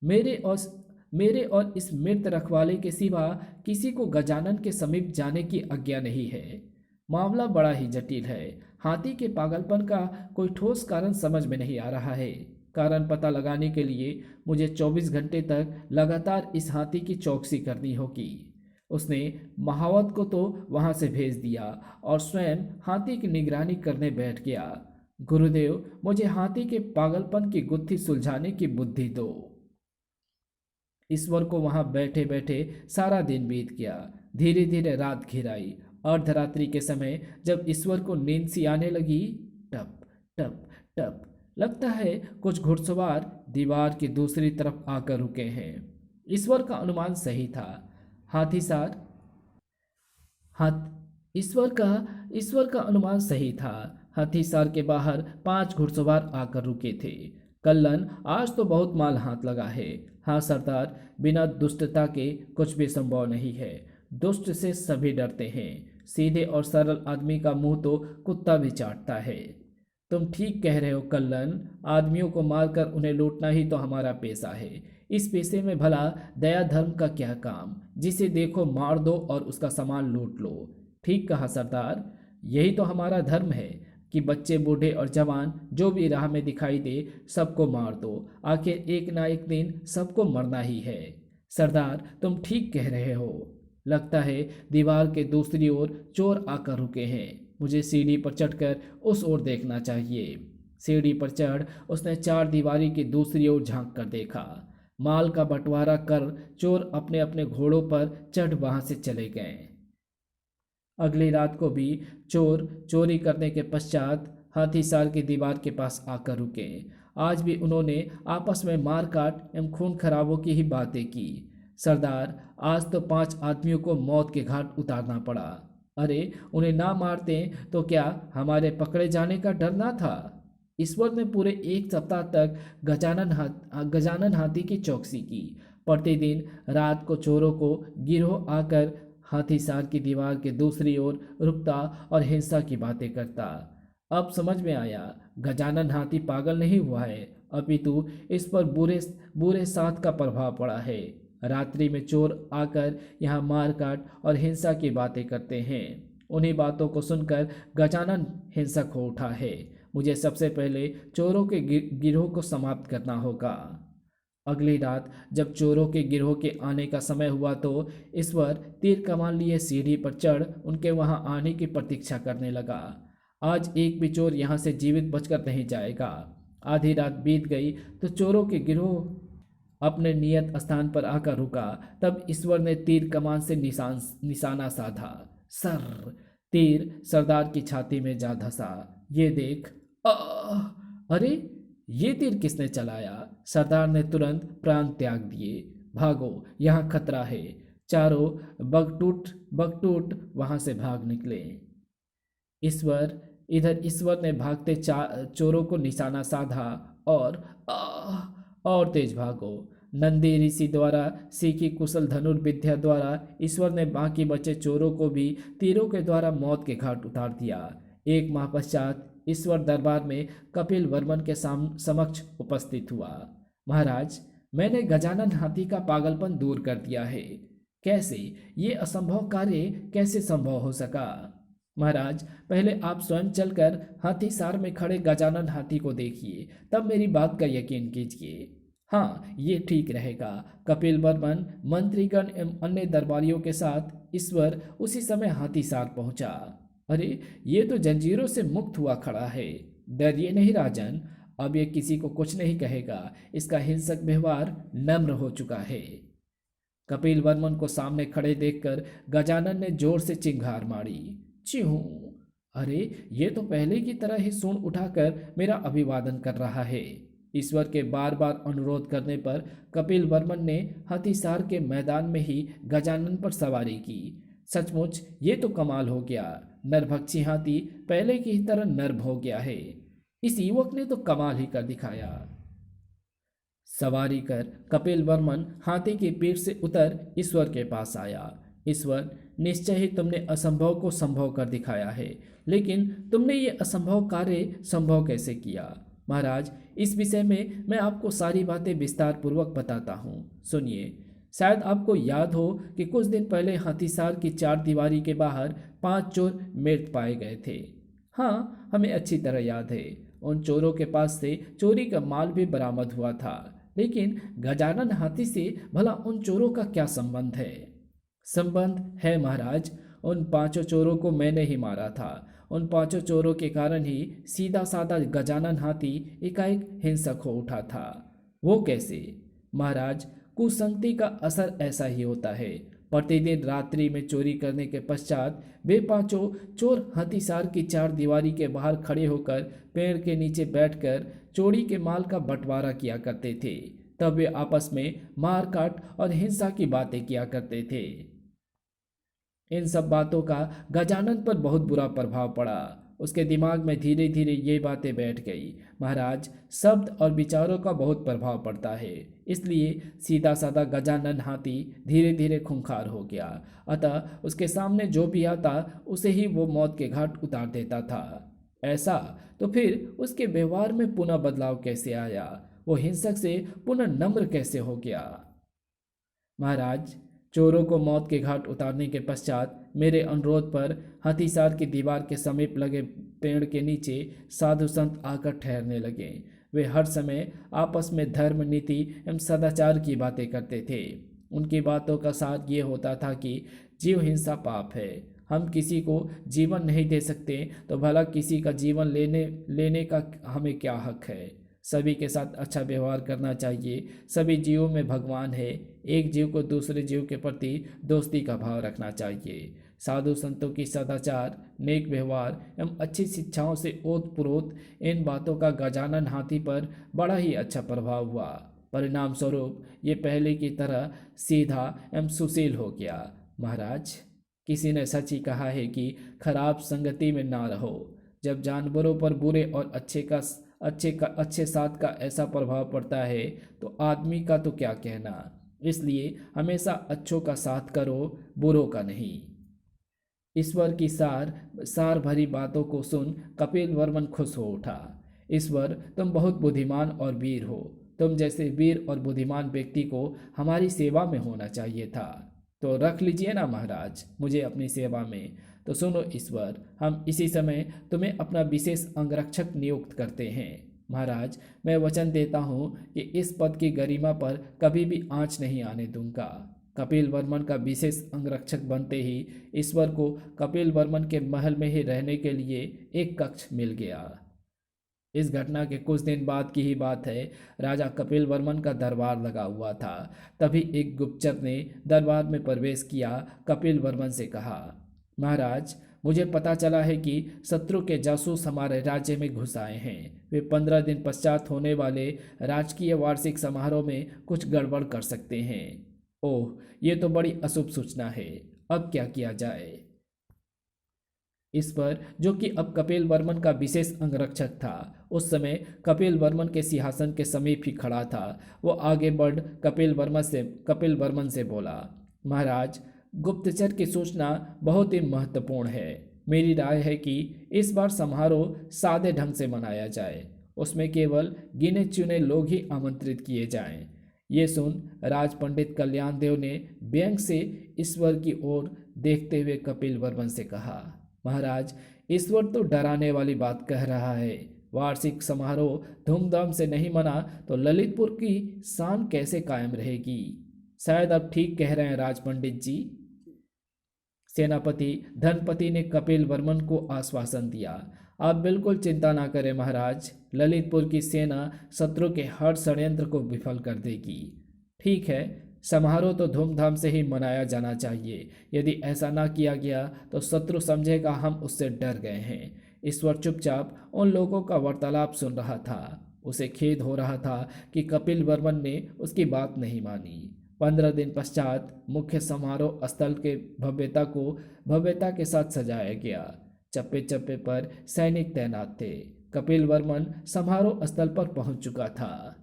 मेरे और इस मृत रखवाले के सिवा किसी को गजानन के समीप जाने की आज्ञा नहीं है। मामला बड़ा ही जटिल है। हाथी के पागलपन का कोई ठोस कारण समझ में नहीं आ रहा है। कारण पता लगाने के लिए मुझे 24 घंटे तक लगातार इस हाथी की चौकसी करनी होगी। उसने महावत को तो वहां से भेज दिया और स्वयं हाथी की निगरानी करने बैठ गया। गुरुदेव, मुझे हाथी के पागलपन की गुत्थी सुलझाने की बुद्धि दो। ईश्वर को वहां बैठे बैठे सारा दिन बीत गया। धीरे धीरे रात घिर आई। अर्धरात्रि के समय जब ईश्वर को नींद सी आने लगी, टप टप टप, लगता है कुछ घुड़सवार दीवार की दूसरी तरफ आकर रुके हैं। ईश्वर का अनुमान सही था। ईश्वर का अनुमान सही था। हाथीसार के बाहर 5 घुड़सवार आकर रुके थे। कल्लन, आज तो बहुत माल हाथ लगा है। हाँ सरदार, बिना दुष्टता के कुछ भी संभव नहीं है। दुष्ट से सभी डरते हैं। सीधे और सरल आदमी का मुंह तो कुत्ता भी चाटता है। तुम ठीक कह रहे हो कल्लन। आदमियों को मारकर उन्हें लूटना ही तो हमारा पेशा है। इस पेशे में भला दया धर्म का क्या काम? जिसे देखो मार दो और उसका सामान लूट लो। ठीक कहा सरदार। यही तो हमारा धर्म है कि बच्चे बूढ़े और जवान जो भी राह में दिखाई दे सबको मार दो। आखिर एक ना एक दिन सबको मरना ही है। सरदार, तुम ठीक कह रहे हो। लगता है दीवार के दूसरी ओर चोर आकर रुके हैं। मुझे सीढ़ी पर चढ़कर उस ओर देखना चाहिए। सीढ़ी पर चढ़ उसने चार दीवारी की दूसरी ओर झांक कर देखा। माल का बंटवारा कर चोर अपने अपने घोड़ों पर चढ़ वहां से चले गए। अगली रात को भी चोर चोरी करने के पश्चात हाथीसार की दीवार के पास आकर रुके। आज भी उन्होंने आपस में मार काट एवं खून खराबों की ही बातें की। सरदार, आज तो 5 आदमियों को मौत के घाट उतारना पड़ा। अरे, उन्हें ना मारते तो क्या हमारे पकड़े जाने का डर ना था? ईश्वर ने पूरे 1 सप्ताह तक गजानन हाथी की चौकसी की। प्रतिदिन रात को चोरों को गिरोह आकर हाथीसार की दीवार के दूसरी ओर रुकता और हिंसा की बातें करता। अब समझ में आया, गजानन हाथी पागल नहीं हुआ है, अपितु इस पर बुरे बुरे साथ का प्रभाव पड़ा है। रात्रि में चोर आकर यहाँ मार काट और हिंसा की बातें करते हैं। उन्हीं बातों को सुनकर गजानन हिंसक हो उठा है। मुझे सबसे पहले चोरों के गिरोह को समाप्त करना होगा। अगली रात जब चोरों के गिरोह के आने का समय हुआ तो ईश्वर तीर कमान लिए सीढ़ी पर चढ़ उनके वहां आने की प्रतीक्षा करने लगा। आज एक भी चोर यहाँ से जीवित बचकर नहीं जाएगा। आधी रात बीत गई तो चोरों के गिरोह अपने नियत स्थान पर आकर रुका। तब ईश्वर ने तीर कमान से निशाना साधा। सर, तीर सरदार की छाती में जा धंसा। ये देख, अरे, ये तीर किसने चलाया? सरदार ने तुरंत प्राण त्याग दिए। भागो, यहाँ खतरा है। चारों बगटूट वहां से भाग निकले। ईश्वर ने भागते चोरों को निशाना साधा और तेज भागो। नंदी ऋषि द्वारा सीखी कुशल धनुर्विद्या द्वारा ईश्वर ने बाकी बचे चोरों को भी तीरों के द्वारा मौत के घाट उतार दिया। 1 माह पश्चात ईश्वर दरबार में कपिल वर्मन के समक्ष उपस्थित हुआ। महाराज, मैंने गजानन हाथी का पागलपन दूर कर दिया है। कैसे? ये असंभव कार्य कैसे संभव हो सका? महाराज, पहले आप स्वयं चलकर हाथीसार में खड़े गजानन हाथी को देखिए, तब मेरी बात का यकीन कीजिए। हाँ, ये ठीक रहेगा। कपिल वर्मन मंत्रीगण एवं अन्य दरबारियों के साथ ईश्वर उसी समय हाथीसार पहुंचा। अरे, ये तो जंजीरों से मुक्त हुआ खड़ा है। डरिए नहीं राजन, अब ये किसी को कुछ नहीं कहेगा। इसका हिंसक व्यवहार नम्र हो चुका है। कपिल वर्मन को सामने खड़े देखकर गजानन ने जोर से चिंगार मारी। चिहू! अरे, ये तो पहले की तरह ही सूंड उठाकर मेरा अभिवादन कर रहा है। ईश्वर के बार बार अनुरोध करने पर कपिल वर्मन ने हाथीसार के मैदान में ही गजानन पर सवारी की। सचमुच ये तो कमाल हो गया। नरभक्षी हाथी पहले की ही तरह नर्म हो गया है। इस युवक ने तो कमाल ही कर दिखाया। सवारी कर कपिल वर्मन हाथी की पीठ से उतर ईश्वर के पास आया। ईश्वर, निश्चय ही तुमने असंभव को संभव कर दिखाया है, लेकिन तुमने ये असंभव कार्य संभव कैसे किया? महाराज, इस विषय में मैं आपको सारी बातें विस्तार पूर्वक बताता हूँ, सुनिए। शायद आपको याद हो कि कुछ दिन पहले हाथीसार की 4 दीवारी के बाहर 5 चोर मृत पाए गए थे। हाँ, हमें अच्छी तरह याद है। उन चोरों के पास से चोरी का माल भी बरामद हुआ था, लेकिन गजानन हाथी से भला उन चोरों का क्या संबंध है? संबंध है महाराज। उन 5 चोरों को मैंने ही मारा था। उन 5 चोरों के कारण ही सीधा साधा गजानन हाथी एकाएक हिंसक हो उठा था। वो कैसे? महाराज, कुसंगति का असर ऐसा ही होता है। प्रतिदिन रात्रि में चोरी करने के पश्चात वे 5 चोर हाथीसार की 4 दीवारी के बाहर खड़े होकर पेड़ के नीचे बैठकर चोरी के माल का बंटवारा किया करते थे। तब वे आपस में मारकाट और हिंसा की बातें किया करते थे। इन सब बातों का गजानन पर बहुत बुरा प्रभाव पड़ा। उसके दिमाग में धीरे धीरे ये बातें बैठ गई। महाराज, शब्द और विचारों का बहुत प्रभाव पड़ता है, इसलिए सीधा साधा गजानन हाथी धीरे धीरे खूंखार हो गया। अतः उसके सामने जो भी आता उसे ही वो मौत के घाट उतार देता था। ऐसा तो फिर उसके व्यवहार में पुनः बदलाव कैसे आया? वो हिंसक से पुनः नम्र कैसे हो गया? महाराज, चोरों को मौत के घाट उतारने के पश्चात मेरे अनुरोध पर हाथीसार की दीवार के समीप लगे पेड़ के नीचे साधु संत आकर ठहरने लगे। वे हर समय आपस में धर्म, नीति एवं सदाचार की बातें करते थे। उनकी बातों का सार ये होता था कि जीव हिंसा पाप है, हम किसी को जीवन नहीं दे सकते तो भला किसी का जीवन लेने लेने का हमें क्या हक है। सभी के साथ अच्छा व्यवहार करना चाहिए। सभी जीवों में भगवान है। एक जीव को दूसरे जीव के प्रति दोस्ती का भाव रखना चाहिए। साधु संतों की सदाचार, नेक व्यवहार एवं अच्छी शिक्षाओं से ओतप्रोत इन बातों का गजानन हाथी पर बड़ा ही अच्छा प्रभाव हुआ। परिणाम स्वरूप ये पहले की तरह सीधा एवं सुशील हो गया। महाराज, किसी ने सच ही कहा है कि खराब संगति में ना रहो। जब जानवरों पर बुरे और अच्छे साथ का ऐसा प्रभाव पड़ता है तो आदमी का तो क्या कहना। इसलिए हमेशा अच्छों का साथ करो, बुरों का नहीं। ईश्वर की सार भरी बातों को सुन कपिल वर्मन खुश हो उठा। ईश्वर, तुम बहुत बुद्धिमान और वीर हो। तुम जैसे वीर और बुद्धिमान व्यक्ति को हमारी सेवा में होना चाहिए था। तो रख लीजिए ना महाराज मुझे अपनी सेवा में। तो सुनो ईश्वर, हम इसी समय तुम्हें अपना विशेष अंगरक्षक नियुक्त करते हैं। महाराज, मैं वचन देता हूँ कि इस पद की गरिमा पर कभी भी आँच नहीं आने दूंगा। कपिल वर्मन का विशेष अंगरक्षक बनते ही ईश्वर को कपिल वर्मन के महल में ही रहने के लिए एक कक्ष मिल गया। इस घटना के कुछ दिन बाद की ही बात है। राजा कपिल वर्मन का दरबार लगा हुआ था। तभी एक गुप्तचर ने दरबार में प्रवेश किया। कपिल वर्मन से कहा, महाराज, मुझे पता चला है कि शत्रु के जासूस हमारे राज्य में घुस आए हैं। वे 15 दिन पश्चात होने वाले राजकीय वार्षिक समारोह में कुछ गड़बड़ कर सकते हैं। ओह, ये तो बड़ी अशुभ सूचना है। अब क्या किया जाए। इस पर, जो कि अब कपिल वर्मन का विशेष अंगरक्षक था, उस समय कपिल वर्मन के सिंहासन के समीप ही खड़ा था। वो आगे बढ़ कपिल वर्मन से बोला, महाराज, गुप्तचर की सूचना बहुत ही महत्वपूर्ण है। मेरी राय है कि इस बार समारोह सादे ढंग से मनाया जाए। उसमें केवल गिने चुने लोग ही आमंत्रित किए जाएं। ये सुन राज पंडित कल्याण देव ने व्यंग से ईश्वर की ओर देखते हुए कपिल वर्मन से कहा, महाराज, ईश्वर तो डराने वाली बात कह रहा है। वार्षिक समारोह धूमधाम से नहीं मना तो ललितपुर की शान कैसे कायम रहेगी। शायद आप ठीक कह रहे हैं राज पंडित जी। सेनापति धनपति ने कपिल वर्मन को आश्वासन दिया। आप बिल्कुल चिंता ना करें महाराज, ललितपुर की सेना शत्रु के हर षड्यंत्र को विफल कर देगी। ठीक है, समारोह तो धूमधाम से ही मनाया जाना चाहिए। यदि ऐसा ना किया गया तो शत्रु समझेगा हम उससे डर गए हैं। ईश्वर चुपचाप उन लोगों का वार्तालाप सुन रहा था। उसे खेद हो रहा था कि कपिल वर्मन ने उसकी बात नहीं मानी। 15 दिन पश्चात मुख्य समारोह स्थल के भव्यता के साथ सजाया गया। चप्पे चप्पे पर सैनिक तैनात थे। कपिल वर्मन समारोह स्थल पर पहुंच चुका था।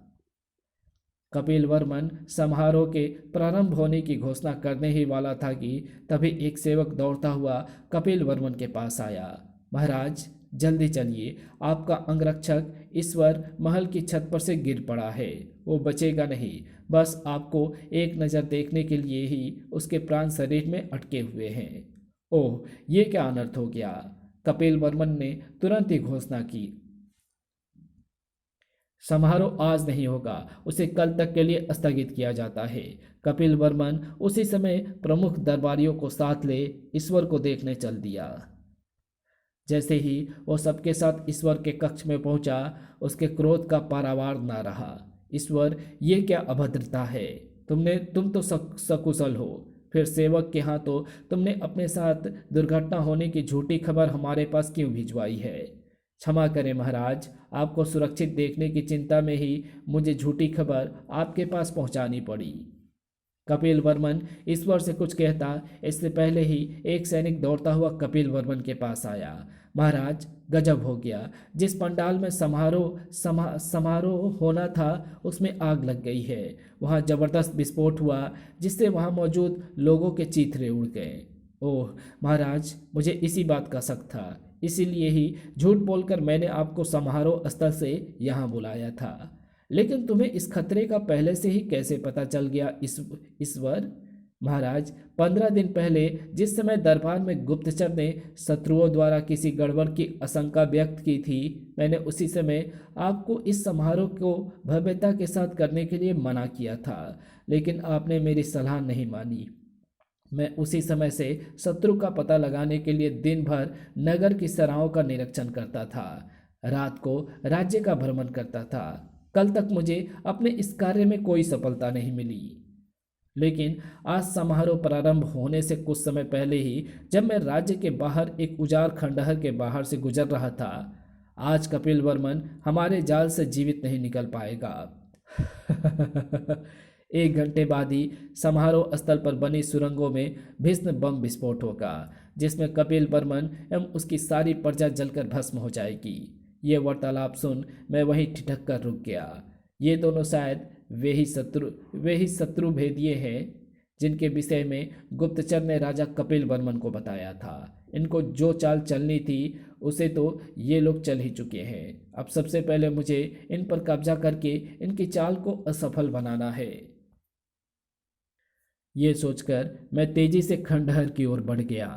कपिल वर्मन समारोह के प्रारंभ होने की घोषणा करने ही वाला था कि तभी एक सेवक दौड़ता हुआ कपिल वर्मन के पास आया। महाराज, जल्दी चलिए, आपका अंगरक्षक ईश्वर महल की छत पर से गिर पड़ा है। वो बचेगा नहीं। बस आपको एक नज़र देखने के लिए ही उसके प्राण शरीर में अटके हुए हैं। ओह, ये क्या अनर्थ हो गया। कपिल वर्मन ने तुरंत ही घोषणा की, समारोह आज नहीं होगा, उसे कल तक के लिए स्थगित किया जाता है। कपिल वर्मन उसी समय प्रमुख दरबारियों को साथ ले ईश्वर को देखने चल दिया। जैसे ही वो सबके साथ ईश्वर के कक्ष में पहुंचा, उसके क्रोध का पारावार ना रहा। ईश्वर, ये क्या अभद्रता है। तुम तो सकुशल हो, फिर सेवक के हाथों तुमने अपने साथ दुर्घटना होने की झूठी खबर हमारे पास क्यों भिजवाई है। क्षमा करें महाराज, आपको सुरक्षित देखने की चिंता में ही मुझे झूठी खबर आपके पास पहुंचानी पड़ी। कपिल वर्मन ईश्वर से कुछ कहता, इससे पहले ही एक सैनिक दौड़ता हुआ कपिल वर्मन के पास आया। महाराज, गजब हो गया। जिस पंडाल में समारोह होना था उसमें आग लग गई है। वहाँ जबरदस्त विस्फोट हुआ जिससे वहाँ मौजूद लोगों के चीथड़े उड़ गए। ओह महाराज, मुझे इसी बात का शक था। इसीलिए ही झूठ बोलकर मैंने आपको समारोह स्थल से यहाँ बुलाया था। लेकिन तुम्हें इस खतरे का पहले से ही कैसे पता चल गया ईश्वर। महाराज, 15 दिन पहले जिस समय दरबार में गुप्तचर ने शत्रुओं द्वारा किसी गड़बड़ की आशंका व्यक्त की थी, मैंने उसी समय आपको इस समारोह को भव्यता के साथ करने के लिए मना किया था, लेकिन आपने मेरी सलाह नहीं मानी। मैं उसी समय से शत्रु का पता लगाने के लिए दिन भर नगर की सराहों का निरीक्षण करता था, रात को राज्य का भ्रमण करता था। कल तक मुझे अपने इस कार्य में कोई सफलता नहीं मिली, लेकिन आज समारोह प्रारंभ होने से कुछ समय पहले ही जब मैं राज्य के बाहर एक उजाड़ खंडहर के बाहर से गुजर रहा था, आज कपिल वर्मन हमारे जाल से जीवित नहीं निकल पाएगा। 1 घंटे बाद ही समारोह स्थल पर बनी सुरंगों में भीषण बम विस्फोट होगा, जिसमें कपिल वर्मन एवं उसकी सारी प्रजा जलकर भस्म हो जाएगी। ये वार्तालाप सुन मैं वहीं ठिठक कर रुक गया। ये दोनों शायद वे ही शत्रु भेदिए हैं जिनके विषय में गुप्तचर ने राजा कपिल वर्मन को बताया था। इनको जो चाल चलनी थी उसे तो ये लोग चल ही चुके हैं। अब सबसे पहले मुझे इन पर कब्जा करके इनकी चाल को असफल बनाना है। ये सोचकर मैं तेजी से खंडहर की ओर बढ़ गया।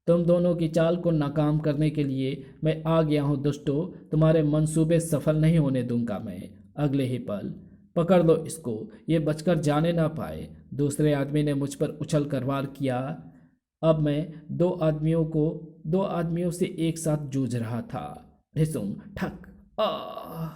तुम दोनों की चाल को नाकाम करने के लिए मैं आ गया हूँ दुष्टों। तुम्हारे मंसूबे सफल नहीं होने दूंगा मैं। अगले ही पल, पकड़ लो इसको, ये बचकर जाने ना पाए। दूसरे आदमी ने मुझ पर उछल कर वार किया। अब मैं दो आदमियों से एक साथ जूझ रहा था। ढिसुम ठक आ।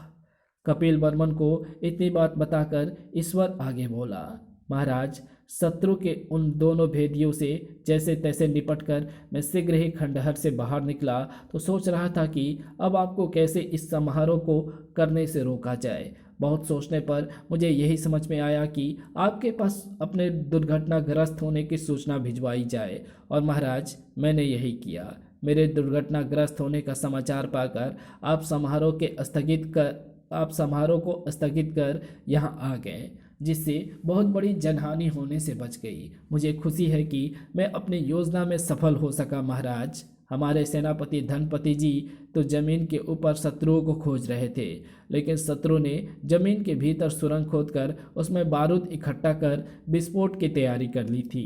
कपिल वर्मन को इतनी बात बताकर ईश्वर आगे बोला, महाराज, शत्रु के उन दोनों भेदियों से जैसे तैसे निपटकर मैं शीघ्र ही खंडहर से बाहर निकला तो सोच रहा था कि अब आपको कैसे इस समारोह को करने से रोका जाए। बहुत सोचने पर मुझे यही समझ में आया कि आपके पास अपने दुर्घटनाग्रस्त होने की सूचना भिजवाई जाए, और महाराज मैंने यही किया। मेरे दुर्घटनाग्रस्त होने का समाचार पाकर आप समारोह को स्थगित कर यहाँ आ गए, जिससे बहुत बड़ी जनहानि होने से बच गई। मुझे खुशी है कि मैं अपनी योजना में सफल हो सका महाराज। हमारे सेनापति धनपति जी तो जमीन के ऊपर शत्रुओं को खोज रहे थे, लेकिन शत्रु ने जमीन के भीतर सुरंग खोदकर उसमें बारूद इकट्ठा कर विस्फोट की तैयारी कर ली थी।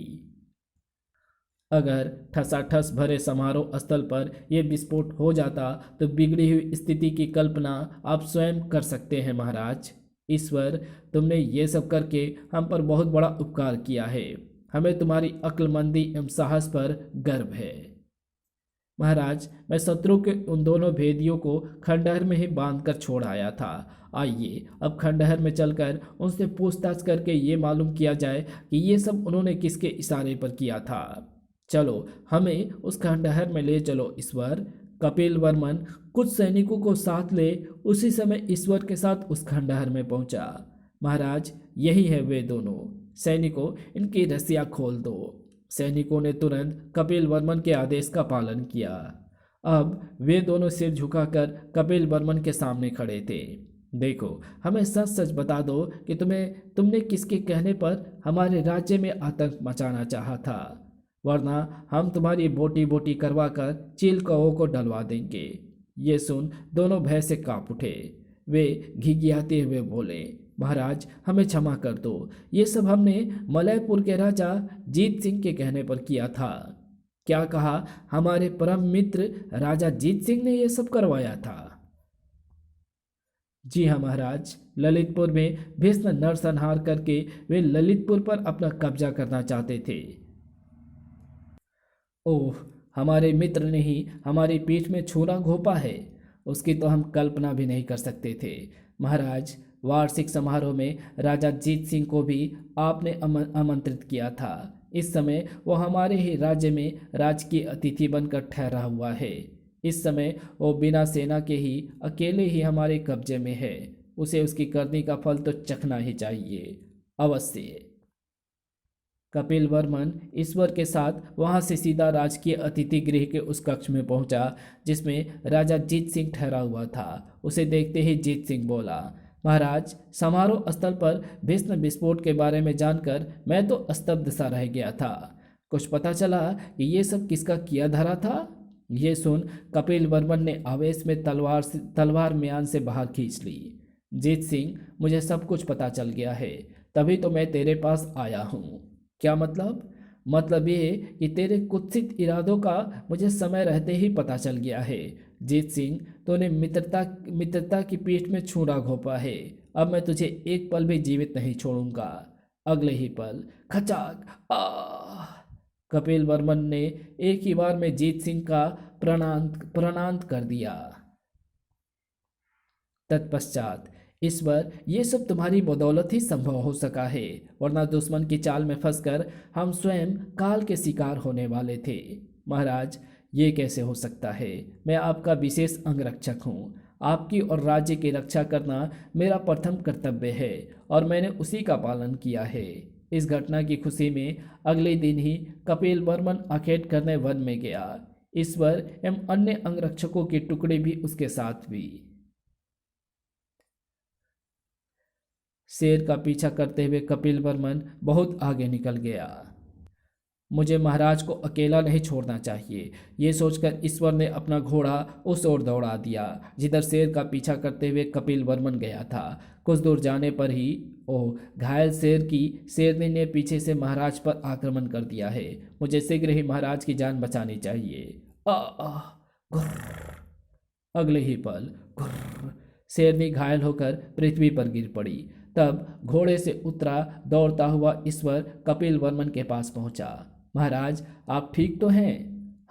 अगर ठसाठस भरे समारोह स्थल पर यह विस्फोट हो जाता तो बिगड़ी हुई स्थिति की कल्पना आप स्वयं कर सकते हैं महाराज। ईश्वर, तुमने ये सब करके हम पर बहुत बड़ा उपकार किया है। हमें तुम्हारी अक्लमंदी एवं साहस पर गर्व है। महाराज, मैं शत्रु के उन दोनों भेदियों को खंडहर में ही बांधकर छोड़ आया था। आइए अब खंडहर में चलकर उनसे पूछताछ करके ये मालूम किया जाए कि ये सब उन्होंने किसके इशारे पर किया था। चलो, हमें उस खंडहर में ले चलो ईश्वर। कपिल वर्मन कुछ सैनिकों को साथ ले उसी समय ईश्वर के साथ उस खंडहर में पहुंचा। महाराज, यही है वे दोनों। सैनिकों, इनकी रस्सियां खोल दो। सैनिकों ने तुरंत कपिल वर्मन के आदेश का पालन किया। अब वे दोनों सिर झुकाकर कपिल वर्मन के सामने खड़े थे। देखो, हमें सच सच बता दो कि तुमने किसके कहने पर हमारे राज्य में आतंक मचाना चाहा था, वरना हम तुम्हारी बोटी बोटी करवा कर चील कौओं को डलवा देंगे। ये सुन दोनों भय से कांप उठे। वे घिघियाते हुए बोले, महाराज, हमें क्षमा कर दो। ये सब हमने मलयपुर के राजा जीत सिंह के कहने पर किया था। क्या कहा? हमारे परम मित्र राजा जीत सिंह ने ये सब करवाया था? जी हाँ महाराज, ललितपुर में भीष्म नरसंहार करके वे ललितपुर पर अपना कब्जा करना चाहते थे। ओह, हमारे मित्र ने ही हमारी पीठ में छुरा घोंपा है, उसकी तो हम कल्पना भी नहीं कर सकते थे। महाराज, वार्षिक समारोह में राजा जीत सिंह को भी आपने आमंत्रित किया था। इस समय वो हमारे ही राज्य में राजकीय अतिथि बनकर ठहरा हुआ है। इस समय वो बिना सेना के ही अकेले ही हमारे कब्जे में है। उसे उसकी करनी का फल तो चखना ही चाहिए। अवश्य। कपिल वर्मन ईश्वर के साथ वहां से सीधा राजकीय अतिथि गृह के उस कक्ष में पहुंचा जिसमें राजा जीत सिंह ठहरा हुआ था। उसे देखते ही जीत सिंह बोला, महाराज, समारोह स्थल पर भीष्म विस्फोट के बारे में जानकर मैं तो स्तब्ध सा रह गया था। कुछ पता चला कि ये सब किसका किया धरा था? ये सुन कपिल वर्मन ने आवेश में तलवार म्यान से बाहर खींच ली। जीत सिंह, मुझे सब कुछ पता चल गया है, तभी तो मैं तेरे पास आया हूँ। क्या मतलब? मतलब ये कि तेरे कुत्सित इरादों का मुझे समय रहते ही पता चल गया है। जीत सिंह, तूने मित्रता मित्रता की पीठ में छुरा घोंपा है। अब मैं तुझे एक पल भी जीवित नहीं छोड़ूंगा। अगले ही पल खचाक आ कपिल वर्मन ने एक ही बार में जीत सिंह का प्रणांत कर दिया। तत्पश्चात, ईश्वर, ये सब तुम्हारी बदौलत ही संभव हो सका है, वरना दुश्मन की चाल में फंसकर हम स्वयं काल के शिकार होने वाले थे। महाराज, ये कैसे हो सकता है? मैं आपका विशेष अंगरक्षक हूँ। आपकी और राज्य की रक्षा करना मेरा प्रथम कर्तव्य है और मैंने उसी का पालन किया है। इस घटना की खुशी में अगले दिन ही कपिल वर्मन अखेट करने वन में गया। ईश्वर एवं अन्य अंगरक्षकों के टुकड़े भी उसके साथ भी। शेर का पीछा करते हुए कपिल वर्मन बहुत आगे निकल गया। मुझे महाराज को अकेला नहीं छोड़ना चाहिए, ये सोचकर ईश्वर ने अपना घोड़ा उस ओर दौड़ा दिया जिधर शेर का पीछा करते हुए कपिल वर्मन गया था। कुछ दूर जाने पर ही घायल शेरनी ने पीछे से महाराज पर आक्रमण कर दिया है। मुझे शीघ्र ही महाराज की जान बचानी चाहिए। घुर्र। अगले ही पल घुर्र, शेरनी घायल होकर पृथ्वी पर गिर पड़ी। तब घोड़े से उतरा दौड़ता हुआ ईश्वर कपिल वर्मन के पास पहुंचा। महाराज, आप ठीक तो हैं?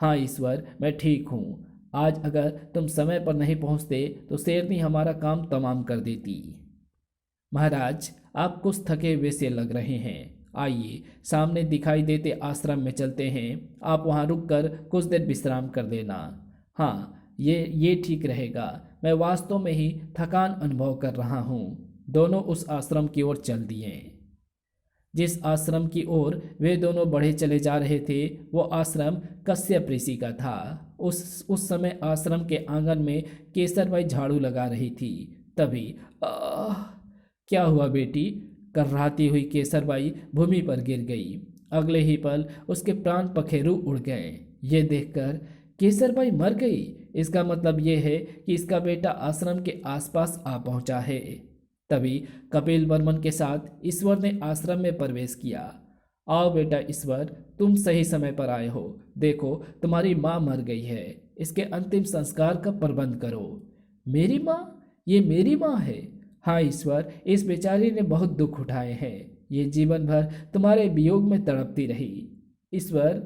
हाँ ईश्वर, मैं ठीक हूँ। आज अगर तुम समय पर नहीं पहुंचते तो शेरनी हमारा काम तमाम कर देती। महाराज, आप कुछ थके हुए से लग रहे हैं। आइए, सामने दिखाई देते आश्रम में चलते हैं। आप वहाँ रुककर कुछ देर विश्राम कर लेना। हाँ, ये ठीक रहेगा। मैं वास्तव में ही थकान अनुभव कर रहा हूँ। दोनों उस आश्रम की ओर चल दिए। जिस आश्रम की ओर वे दोनों बढ़े चले जा रहे थे वो आश्रम कश्यप ऋषि का था। उस समय आश्रम के आंगन में केसरबाई झाड़ू लगा रही थी। तभी क्या हुआ बेटी? कर्राती हुई केसरबाई भूमि पर गिर गई। अगले ही पल उसके प्राण पखेरु उड़ गए। ये देखकर केसरबाई मर गई। इसका मतलब ये है कि इसका बेटा आश्रम के आसपास आ पहुंचा है। तभी कपिल वर्मन के साथ ईश्वर ने आश्रम में प्रवेश किया। आओ बेटा ईश्वर, तुम सही समय पर आए हो। देखो, तुम्हारी माँ मर गई है। इसके अंतिम संस्कार का प्रबंध करो। मेरी माँ? ये मेरी माँ है? हाँ ईश्वर, इस बेचारी ने बहुत दुख उठाए हैं। ये जीवन भर तुम्हारे वियोग में तड़पती रही। ईश्वर,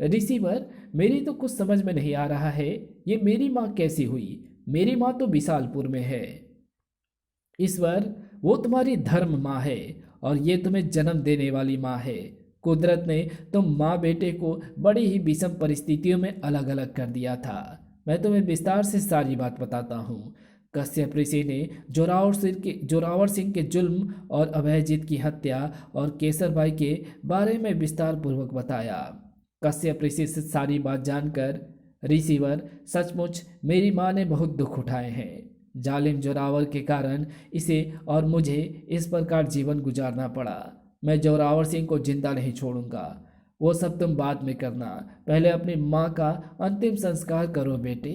ऋषिवर, मेरी तो कुछ समझ में नहीं आ रहा है। ये मेरी माँ कैसी हुई? मेरी माँ तो विशालपुर में है। ईश्वर, वो तुम्हारी धर्म माँ है और ये तुम्हें जन्म देने वाली माँ है। कुदरत ने तुम माँ बेटे को बड़ी ही विषम परिस्थितियों में अलग अलग कर दिया था। मैं तुम्हें विस्तार से सारी बात बताता हूँ। कश्यप ऋषि ने जोरावर सिंह के जुल्म और अभयजीत की हत्या और केसरबाई के बारे में विस्तार पूर्वक बताया। कश्यप ऋषि से सारी बात जानकर, ऋषिवर, सचमुच मेरी माँ ने बहुत दुख उठाए हैं। जालिम जोरावर के कारण इसे और मुझे इस प्रकार जीवन गुजारना पड़ा। मैं जोरावर सिंह को जिंदा नहीं छोड़ूंगा। वो सब तुम बाद में करना। पहले अपनी माँ का अंतिम संस्कार करो बेटे।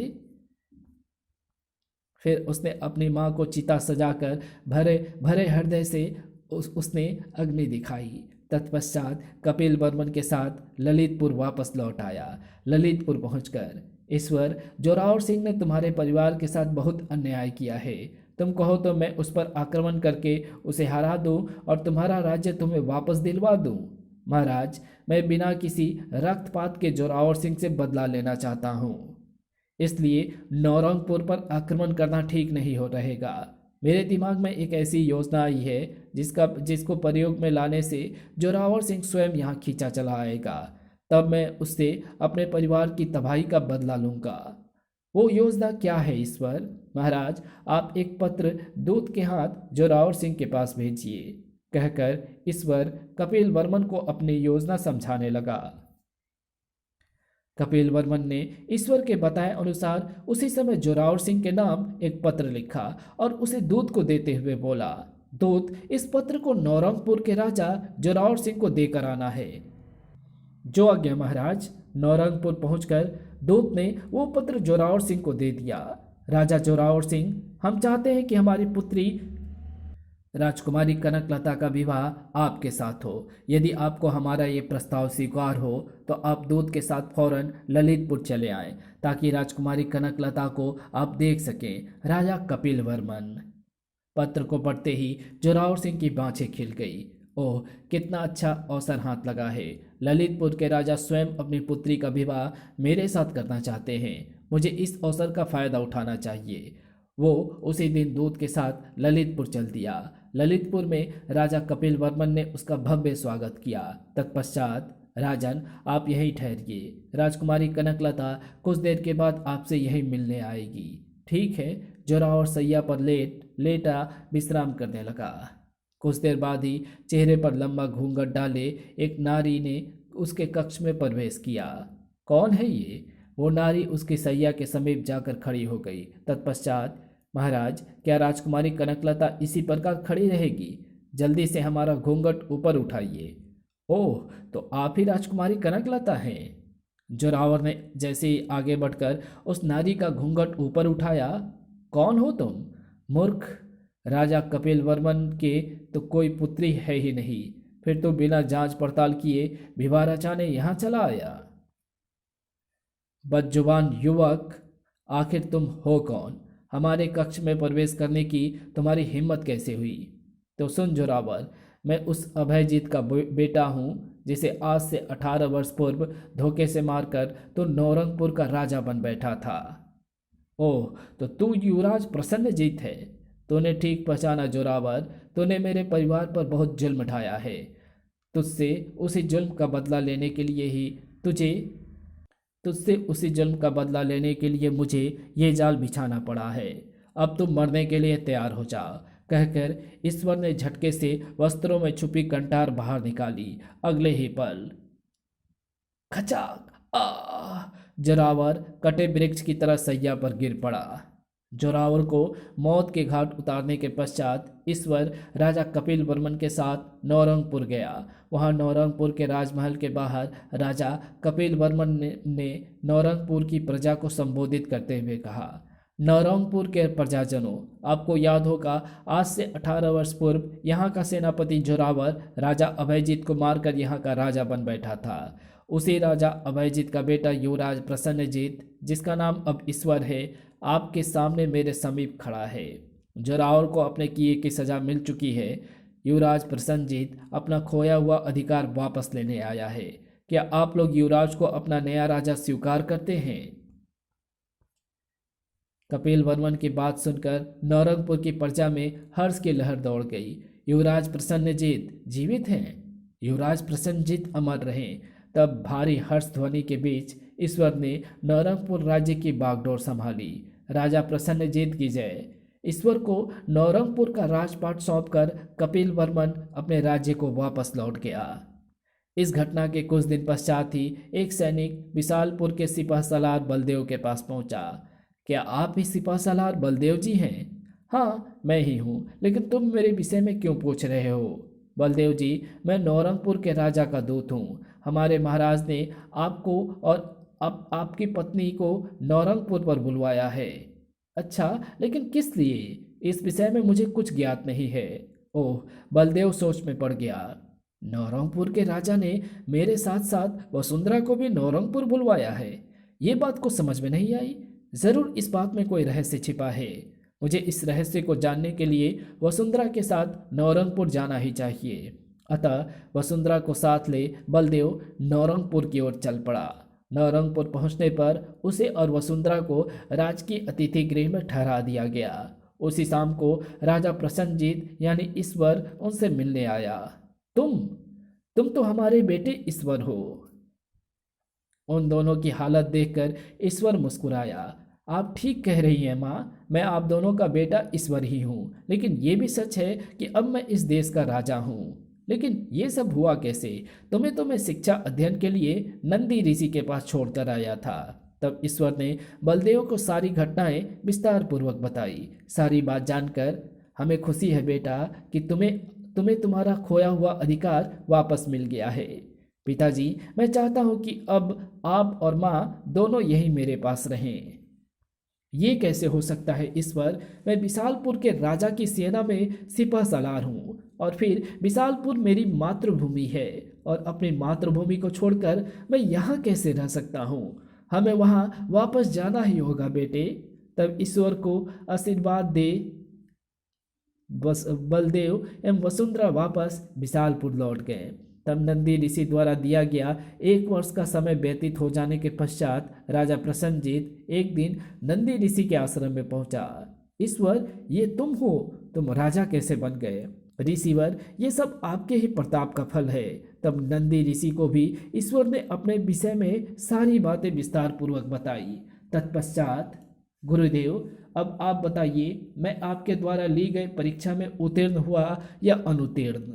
फिर उसने अपनी माँ को चिता सजाकर भरे भरे हृदय से उसने अग्नि दिखाई। तत्पश्चात कपिल वर्मन के साथ ललितपुर वापस लौट आया। ललितपुर पहुंचकर, ईश्वर, जोरावर सिंह ने तुम्हारे परिवार के साथ बहुत अन्याय किया है। तुम कहो तो मैं उस पर आक्रमण करके उसे हरा दूं और तुम्हारा राज्य तुम्हें वापस दिलवा दूं। महाराज, मैं बिना किसी रक्तपात के जोरावर सिंह से बदला लेना चाहता हूँ। इसलिए नौरंगपुर पर आक्रमण करना ठीक नहीं हो रहेगा। मेरे दिमाग में एक ऐसी योजना आई है जिसको प्रयोग में लाने से जोरावर सिंह स्वयं यहाँ खींचा चला आएगा। तब मैं उससे अपने परिवार की तबाही का बदला लूँगा। वो योजना क्या है ईश्वर? महाराज, आप एक पत्र दूत के हाथ जोरावर सिंह के पास भेजिए। कहकर ईश्वर कपिल वर्मन को अपनी योजना समझाने लगा। कपिल वर्मन ने ईश्वर के बताए अनुसार उसी समय जोरावर सिंह के नाम एक पत्र लिखा और उसे दूत को देते हुए बोला, दूत, इस पत्र को नौरंगपुर के राजा जोरावर सिंह को देकर आना है। जो आज्ञा महाराज। नौरंगपुर पहुंचकर दूत ने वो पत्र जोरावर सिंह को दे दिया। राजा जोरावर सिंह, हम चाहते हैं कि हमारी पुत्री राजकुमारी कनकलता का विवाह आपके साथ हो। यदि आपको हमारा ये प्रस्ताव स्वीकार हो तो आप दूत के साथ फौरन ललितपुर चले आएं ताकि राजकुमारी कनकलता को आप देख सकें। राजा कपिल वर्मन। पत्र को पढ़ते ही जोरावर सिंह की बाँछें खिल गई। ओह, कितना अच्छा अवसर हाथ लगा है। ललितपुर के राजा स्वयं अपनी पुत्री का विवाह मेरे साथ करना चाहते हैं। मुझे इस अवसर का फायदा उठाना चाहिए। वो उसी दिन दूत के साथ ललितपुर चल दिया। ललितपुर में राजा कपिल वर्मन ने उसका भव्य स्वागत किया। तत्पश्चात, राजन, आप यहीं ठहरिए। राजकुमारी कनकलता कुछ देर के बाद आपसे यहीं मिलने आएगी। ठीक है। जोरावर सैया पर लेटा विश्राम करने लगा। कुछ देर बाद ही चेहरे पर लंबा घूंघट डाले एक नारी ने उसके कक्ष में प्रवेश किया। कौन है ये? वो नारी उसकी सैया के समीप जाकर खड़ी हो गई। तत्पश्चात, महाराज, क्या राजकुमारी कनकलता इसी प्रकार खड़ी रहेगी? जल्दी से हमारा घूंघट ऊपर उठाइए। ओह, तो आप ही राजकुमारी कनकलता हैं? जोरावर ने जैसे ही आगे बढ़कर उस नारी का घूंघट ऊपर उठाया। कौन हो तुम? मूर्ख, राजा कपिल वर्मन के तो कोई पुत्री है ही नहीं, फिर तो बिना जांच पड़ताल किए विवाह रचाने यहाँ चला आया। बदजुबान युवक, आखिर तुम हो कौन? हमारे कक्ष में प्रवेश करने की तुम्हारी हिम्मत कैसे हुई? तो सुन जोरावर, मैं उस अभयजीत का बेटा हूँ जिसे आज से 18 वर्ष पूर्व धोखे से मारकर तो नौरंगपुर का राजा बन बैठा था। ओह, तो तू युवराज प्रसन्नजीत है। तूने ठीक पहचाना जोरावर। तूने मेरे परिवार पर बहुत जुल्म ढाया है। तुझसे उसी जुल्म का बदला लेने के लिए ही तुझे तुझसे उसी जुल्म का बदला लेने के लिए मुझे ये जाल बिछाना पड़ा है। अब तुम मरने के लिए तैयार हो जा। कहकर ईश्वर ने झटके से वस्त्रों में छुपी कंटार बाहर निकाली। अगले ही पल खचाक, आ जोरावर कटे वृक्ष की तरह सैया पर गिर पड़ा। जोरावर को मौत के घाट उतारने के पश्चात ईश्वर राजा कपिल वर्मन के साथ नौरंगपुर गया। वहां नौरंगपुर के राजमहल के बाहर राजा कपिल वर्मन ने नौरंगपुर की प्रजा को संबोधित करते हुए कहा, नौरंगपुर के प्रजाजनों, आपको याद होगा आज से 18 वर्ष पूर्व यहाँ का सेनापति जोरावर राजा अभयजीत को मारकर यहाँ का राजा बन बैठा था। उसी राजा अभयजीत का बेटा युवराज प्रसन्नजीत, जिसका नाम अब ईश्वर है, आपके सामने मेरे समीप खड़ा है। जोरावर को अपने किए की सजा मिल चुकी है। युवराज प्रसन्नजीत अपना खोया हुआ अधिकार वापस लेने आया है। क्या आप लोग युवराज को अपना नया राजा स्वीकार करते हैं? कपिल वर्मन की बात सुनकर नौरंगपुर की प्रजा में हर्ष की लहर दौड़ गई। युवराज प्रसन्नजीत जीवित हैं। युवराज प्रसन्नजीत अमर रहें। तब भारी हर्ष ध्वनि के बीच ईश्वर ने नौरंगपुर राज्य की बागडोर संभाली। राजा प्रसन्नजीत की जय। ईश्वर को नौरंगपुर का राजपाट सौंपकर कपिल वर्मन अपने राज्य को वापस लौट गया। इस घटना के कुछ दिन पश्चात ही एक सैनिक विशालपुर के सिपह सलार बलदेव के पास पहुंचा। क्या आप ही सिपह सलार बलदेव जी हैं? हाँ, मैं ही हूँ, लेकिन तुम मेरे विषय में क्यों पूछ रहे हो? बलदेव जी, मैं नौरंगपुर के राजा का दूत हूँ। हमारे महाराज ने आपको और आपकी पत्नी को नौरंगपुर पर बुलवाया है। अच्छा, लेकिन किस लिए? इस विषय में मुझे कुछ ज्ञात नहीं है। ओह, बलदेव सोच में पड़ गया। नौरंगपुर के राजा ने मेरे साथ साथ वसुंधरा को भी नौरंगपुर बुलवाया है। ये बात को समझ में नहीं आई। जरूर इस बात में कोई रहस्य छिपा है। मुझे इस रहस्य को जानने के लिए वसुंधरा के साथ नौरंगपुर जाना ही चाहिए। अतः वसुंधरा को साथ ले बलदेव नौरंगपुर की ओर चल पड़ा। नौरंगपुर पहुंचने पर उसे और वसुंधरा को राजकीय अतिथि गृह में ठहरा दिया गया। उसी शाम को राजा प्रसन्नजीत यानी ईश्वर उनसे मिलने आया। तुम तो हमारे बेटे ईश्वर हो। उन दोनों की हालत देखकर ईश्वर मुस्कुराया। आप ठीक कह रही हैं माँ, मैं आप दोनों का बेटा ईश्वर ही हूँ। लेकिन ये भी सच है कि अब मैं इस देश का राजा हूँ। लेकिन ये सब हुआ कैसे? तुम्हें तो मैं शिक्षा अध्ययन के लिए नंदी ऋषि के पास छोड़कर आया था। तब ईश्वर ने बलदेव को सारी घटनाएं विस्तार पूर्वक बताई। सारी बात जानकर हमें खुशी है बेटा कि तुम्हें तुम्हारा खोया हुआ अधिकार वापस मिल गया है। पिताजी, मैं चाहता हूँ कि अब आप और माँ दोनों यही मेरे पास रहें। ये कैसे हो सकता है ईश्वर? मैं बिसालपुर के राजा की सेना में सिपह सलार हूँ, और फिर बिसालपुर मेरी मातृभूमि है, और अपनी मातृभूमि को छोड़कर मैं यहाँ कैसे रह सकता हूँ? हमें वहाँ वापस जाना ही होगा बेटे। तब ईश्वर को आशीर्वाद दे बस बलदेव एवं वसुंधरा वापस बिसालपुर लौट गए। तब नंदी ऋषि द्वारा दिया गया 1 वर्ष का समय व्यतीत हो जाने के पश्चात राजा प्रसन्नजीत एक दिन नंदी ऋषि के आश्रम में पहुंचा। ईश्वर, ये तुम हो? तुम राजा कैसे बन गए? ऋषिवर, ये सब आपके ही प्रताप का फल है। तब नंदी ऋषि को भी ईश्वर ने अपने विषय में सारी बातें विस्तार पूर्वक बताई। तत्पश्चात, गुरुदेव, अब आप बताइए, मैं आपके द्वारा ली गई परीक्षा में उत्तीर्ण हुआ या अनुत्तीर्ण?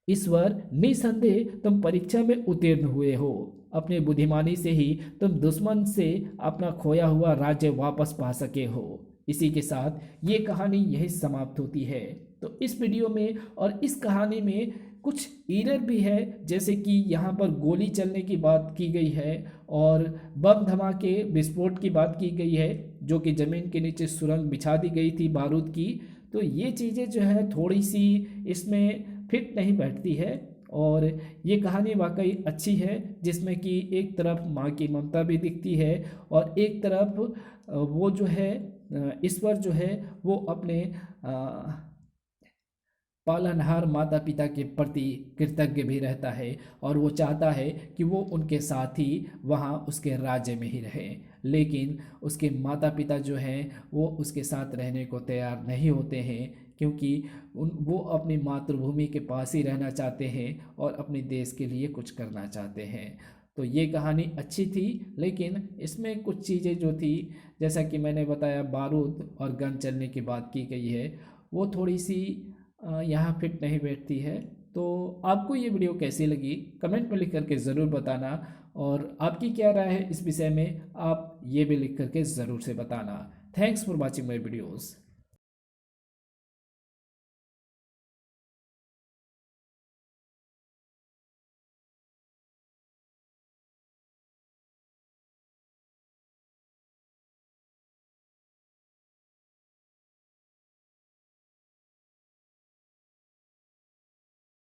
ईश्वर, निसंदेह तुम परीक्षा में उत्तीर्ण हुए हो। अपनी बुद्धिमानी से ही तुम दुश्मन से अपना खोया हुआ राज्य वापस पा सके हो। इसी के साथ ये कहानी यही समाप्त होती है। तो इस वीडियो में और इस कहानी में कुछ एरर भी है, जैसे कि यहाँ पर गोली चलने की बात की गई है और बम धमाके विस्फोट की बात की गई है, जो कि ज़मीन के नीचे सुरंग बिछा दी गई थी बारूद की। तो ये चीज़ें जो है थोड़ी सी इसमें फिट नहीं बैठती है। और ये कहानी वाकई अच्छी है, जिसमें कि एक तरफ माँ की ममता भी दिखती है और एक तरफ वो जो है ईश्वर जो है वो अपने पालनहार माता पिता के प्रति कृतज्ञ भी रहता है, और वो चाहता है कि वो उनके साथ ही वहाँ उसके राज्य में ही रहे। लेकिन उसके माता पिता जो हैं वो उसके साथ रहने को तैयार नहीं होते हैं, क्योंकि वो अपनी मातृभूमि के पास ही रहना चाहते हैं और अपने देश के लिए कुछ करना चाहते हैं। तो ये कहानी अच्छी थी, लेकिन इसमें कुछ चीज़ें जो थी, जैसा कि मैंने बताया बारूद और गन चलने की बात की गई है, वो थोड़ी सी यहाँ फिट नहीं बैठती है। तो आपको ये वीडियो कैसी लगी कमेंट में लिख करके ज़रूर बताना, और आपकी क्या राय है इस विषय में आप ये भी लिख करके ज़रूर से बताना। Thanks for watching my videos.